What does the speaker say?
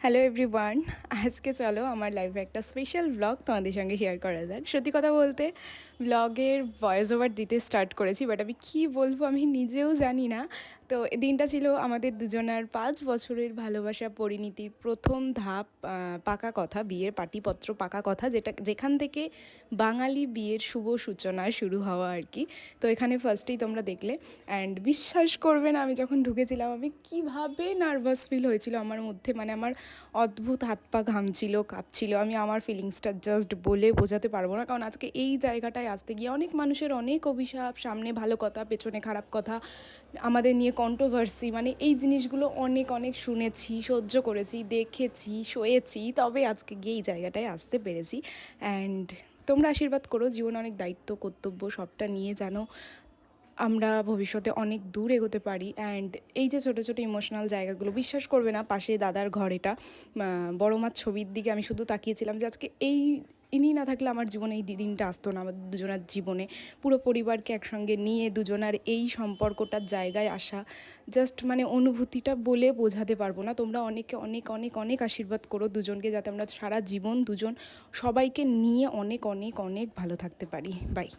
Hello everyone, আজকে চলো আমার লাইফে একটা স্পেশাল ব্লগ তোমাদের সঙ্গে শেয়ার করা যাক। সত্যি কথা বলতে ব্লগের ভয়েস ওভার দিতে স্টার্ট করেছি, বাট আমি কী বলবো আমি নিজেও জানি না। তো এই দিনটা ছিল আমাদের দুজনার 5 বছরের ভালোবাসা পরিণীতির প্রথম ধাপ, পাকা কথা, বিয়ের পাটিপত্র পাকা কথা, যেখান থেকে বাঙালি বিয়ের শুভ সূচনা শুরু হওয়া আর কি। তো এখানে ফার্স্টেই তোমরা দেখলে, অ্যান্ড বিশ্বাস করবে না আমি যখন ঢুকেছিলাম আমি কীভাবে নার্ভাস ফিল হয়েছিল আমার মধ্যে, মানে আমার অদ্ভুত হাত পা ঘামছিল, কাঁপছিল। আমি আমার ফিলিংসটা জাস্ট বলে বোঝাতে পারবো না, কারণ আজকে এই জায়গাটায় আসতে গিয়ে অনেক মানুষের অনেক অভিশাপ, সামনে ভালো কথা পেছনে খারাপ কথা, আমাদের নিয়ে কন্ট্রোভার্সি, মানে এই জিনিসগুলো অনেক অনেক শুনেছি, সহ্য করেছি, দেখেছি, সয়েছি, তবে আজকে গিয়ে এই জায়গাটায় আসতে পেরেছি। অ্যান্ড তোমরা আশীর্বাদ করো, জীবনে অনেক দায়িত্ব কর্তব্য সবটা নিয়ে জানো আমরা ভবিষ্যতে অনেক দূর এগোতে পারি। অ্যান্ড এই যে ছোটো ছোটো ইমোশনাল জায়গাগুলো, বিশ্বাস করবে না, পাশে দাদার ঘর এটা, বড় মার ছবির দিকে আমি শুধু তাকিয়েছিলাম যে আজকে ইনি না থাকলে আমার জীবনে এই দিনটা আসতো না। আমাদের দুজনার জীবনে পুরো পরিবারকে একসঙ্গে নিয়ে দুজনার এই সম্পর্কটার জায়গায় আসা, জাস্ট মানে অনুভূতিটা বলে বোঝাতে পারবো না। তোমরা অনেকে অনেক অনেক অনেক আশীর্বাদ করো দুজনকে, যাতে আমরা সারা জীবন দুজন সবাইকে নিয়ে অনেক অনেক অনেক ভালো থাকতে পারি। বাই।